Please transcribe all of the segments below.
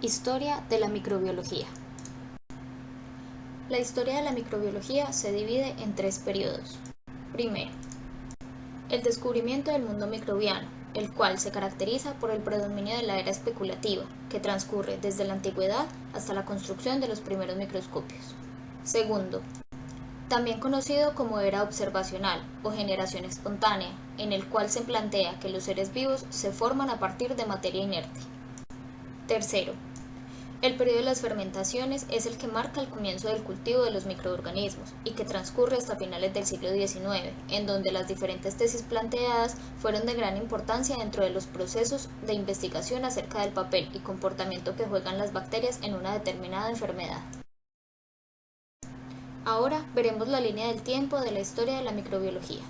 Historia de la microbiología. La historia de la microbiología se divide en tres periodos. Primero, el descubrimiento del mundo microbiano, el cual se caracteriza por el predominio de la era especulativa, que transcurre desde la antigüedad hasta la construcción de los primeros microscopios. Segundo, también conocido como era observacional o generación espontánea, en el cual se plantea que los seres vivos se forman a partir de materia inerte. Tercero, el periodo de las fermentaciones es el que marca el comienzo del cultivo de los microorganismos y que transcurre hasta finales del siglo XIX, en donde las diferentes tesis planteadas fueron de gran importancia dentro de los procesos de investigación acerca del papel y comportamiento que juegan las bacterias en una determinada enfermedad. Ahora veremos la línea del tiempo de la historia de la microbiología.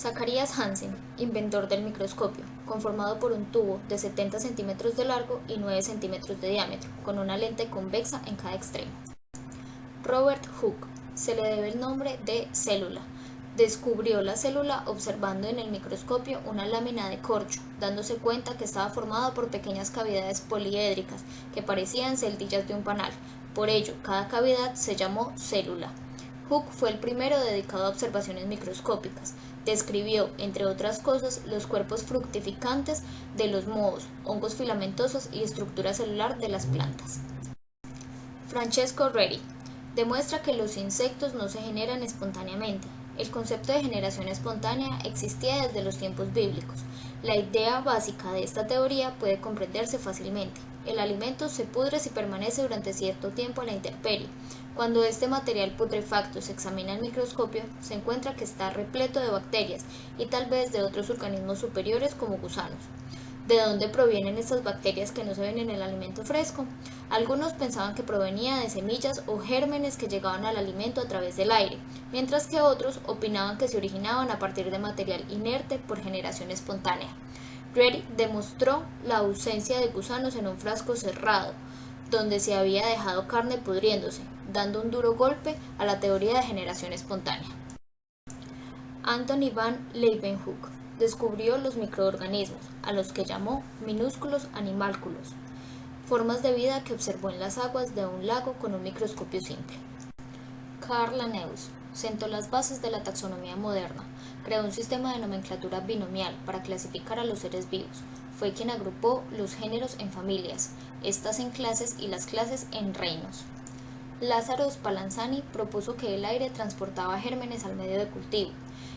Zacharias Hansen, inventor del microscopio, conformado por un tubo de 70 centímetros de largo y 9 centímetros de diámetro, con una lente convexa en cada extremo. Robert Hooke, se le debe el nombre de célula. Descubrió la célula observando en el microscopio una lámina de corcho, dándose cuenta que estaba formada por pequeñas cavidades poliédricas que parecían celdillas de un panal. Por ello, cada cavidad se llamó célula. Hooke fue el primero dedicado a observaciones microscópicas. Describió, entre otras cosas, los cuerpos fructificantes de los mohos, hongos filamentosos y estructura celular de las plantas. Francesco Redi demuestra que los insectos no se generan espontáneamente. El concepto de generación espontánea existía desde los tiempos bíblicos. La idea básica de esta teoría puede comprenderse fácilmente. El alimento se pudre si permanece durante cierto tiempo a la intemperie. Cuando este material putrefacto se examina al microscopio, se encuentra que está repleto de bacterias y tal vez de otros organismos superiores como gusanos. ¿De dónde provienen estas bacterias que no se ven en el alimento fresco? Algunos pensaban que provenía de semillas o gérmenes que llegaban al alimento a través del aire, mientras que otros opinaban que se originaban a partir de material inerte por generación espontánea. Redi demostró la ausencia de gusanos en un frasco cerrado, donde se había dejado carne pudriéndose, dando un duro golpe a la teoría de generación espontánea. Anthony van Leeuwenhoek descubrió los microorganismos, a los que llamó minúsculos animálculos, formas de vida que observó en las aguas de un lago con un microscopio simple. Carl Linnaeus sentó las bases de la taxonomía moderna, creó un sistema de nomenclatura binomial para clasificar a los seres vivos, fue quien agrupó los géneros en familias, estas en clases y las clases en reinos. Lázaro Spallanzani propuso que el aire transportaba gérmenes al medio de cultivo.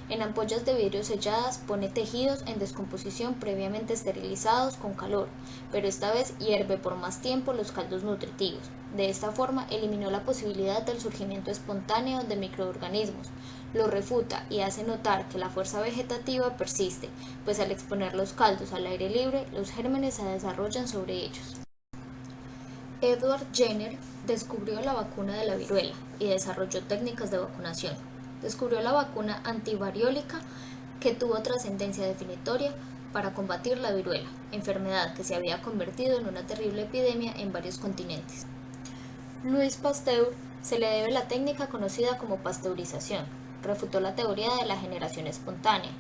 En ampollas de vidrio selladas pone tejidos en descomposición previamente esterilizados con calor, pero esta vez hierve por más tiempo los caldos nutritivos. De esta forma eliminó la posibilidad del surgimiento espontáneo de microorganismos. Lo refuta y hace notar que la fuerza vegetativa persiste, pues al exponer los caldos al aire libre, los gérmenes se desarrollan sobre ellos. Edward Jenner descubrió la vacuna de la viruela y desarrolló técnicas de vacunación. Descubrió la vacuna antivariólica que tuvo trascendencia definitoria para combatir la viruela, enfermedad que se había convertido en una terrible epidemia en varios continentes. Louis Pasteur se le debe la técnica conocida como pasteurización. Refutó la teoría de la generación espontánea.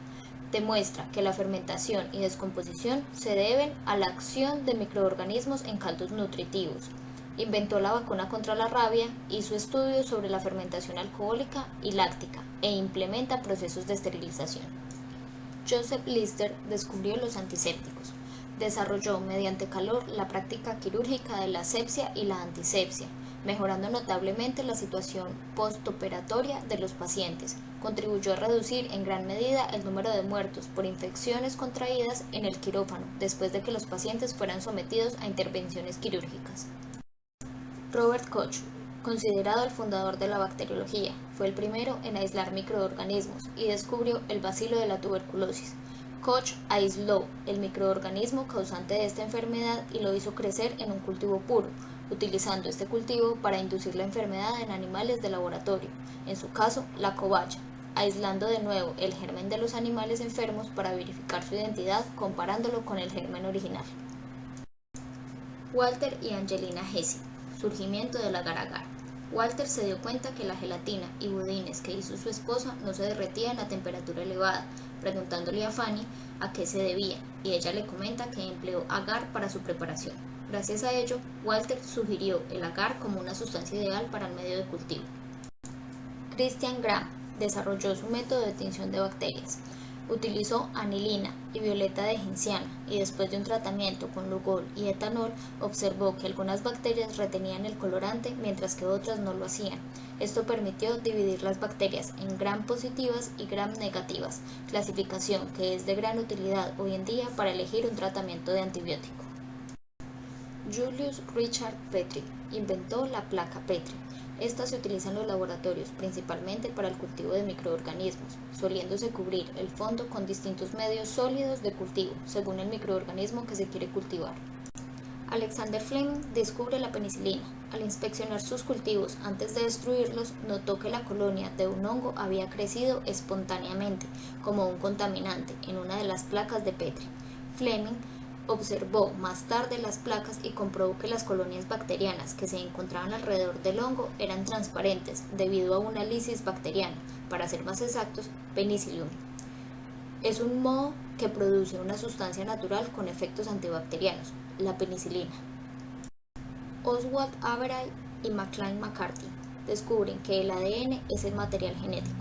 Demuestra que la fermentación y descomposición se deben a la acción de microorganismos en caldos nutritivos. Inventó la vacuna contra la rabia, hizo estudios sobre la fermentación alcohólica y láctica e implementa procesos de esterilización. Joseph Lister descubrió los antisépticos. Desarrolló mediante calor la práctica quirúrgica de la asepsia y la antisepsia, mejorando notablemente la situación postoperatoria de los pacientes. Contribuyó a reducir en gran medida el número de muertos por infecciones contraídas en el quirófano después de que los pacientes fueran sometidos a intervenciones quirúrgicas. Robert Koch, considerado el fundador de la bacteriología, fue el primero en aislar microorganismos y descubrió el bacilo de la tuberculosis. Koch aisló el microorganismo causante de esta enfermedad y lo hizo crecer en un cultivo puro, utilizando este cultivo para inducir la enfermedad en animales de laboratorio, en su caso la cobaya, aislando de nuevo el germen de los animales enfermos para verificar su identidad comparándolo con el germen original. Walter y Angelina Hesse, surgimiento del agar-agar. Walter se dio cuenta que la gelatina y budines que hizo su esposa no se derretían a temperatura elevada, preguntándole a Fanny a qué se debía. y ella le comenta que empleó agar para su preparación. Gracias a ello, Walter sugirió el agar como una sustancia ideal para el medio de cultivo. Christian Gram desarrolló su método de tinción de bacterias. Utilizó anilina y violeta de genciana y después de un tratamiento con lugol y etanol observó que algunas bacterias retenían el colorante mientras que otras no lo hacían. Esto permitió dividir las bacterias en gram positivas y gram negativas, clasificación que es de gran utilidad hoy en día para elegir un tratamiento de antibiótico. Julius Richard Petri inventó la placa Petri. Esta se utiliza en los laboratorios principalmente para el cultivo de microorganismos, soliéndose cubrir el fondo con distintos medios sólidos de cultivo, según el microorganismo que se quiere cultivar. Alexander Fleming descubre la penicilina. Al inspeccionar sus cultivos antes de destruirlos, notó que la colonia de un hongo había crecido espontáneamente como un contaminante en una de las placas de Petri. Fleming observó más tarde las placas y comprobó que las colonias bacterianas que se encontraban alrededor del hongo eran transparentes debido a una lisis bacteriana, para ser más exactos, Penicillium. Es un moho que produce una sustancia natural con efectos antibacterianos, la penicilina. Oswald Avery y McLean McCarthy descubren que el ADN es el material genético.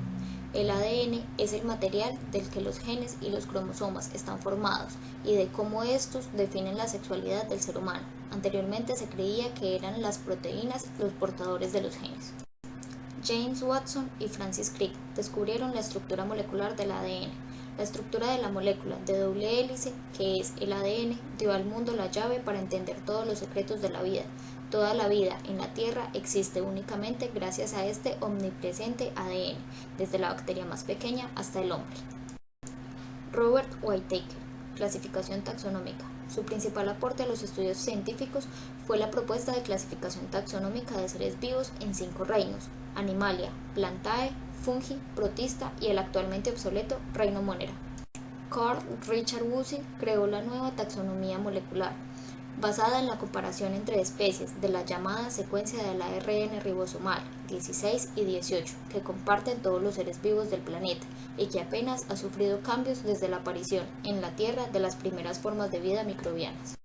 El ADN es el material del que los genes y los cromosomas están formados y de cómo estos definen la sexualidad del ser humano. Anteriormente se creía que eran las proteínas los portadores de los genes. James Watson y Francis Crick descubrieron la estructura molecular del ADN. La estructura de la molécula de doble hélice, que es el ADN, dio al mundo la llave para entender todos los secretos de la vida. Toda la vida en la Tierra existe únicamente gracias a este omnipresente ADN, desde la bacteria más pequeña hasta el hombre. Robert Whitaker, clasificación taxonómica. Su principal aporte a los estudios científicos fue la propuesta de clasificación taxonómica de seres vivos en 5 reinos: Animalia, Plantae, Fungi, Protista y el actualmente obsoleto Reino Monera. Carl Richard Woese creó la nueva taxonomía molecular, basada en la comparación entre especies de la llamada secuencia del ARN ribosomal 16 y 18, que comparten todos los seres vivos del planeta y que apenas ha sufrido cambios desde la aparición en la Tierra de las primeras formas de vida microbianas.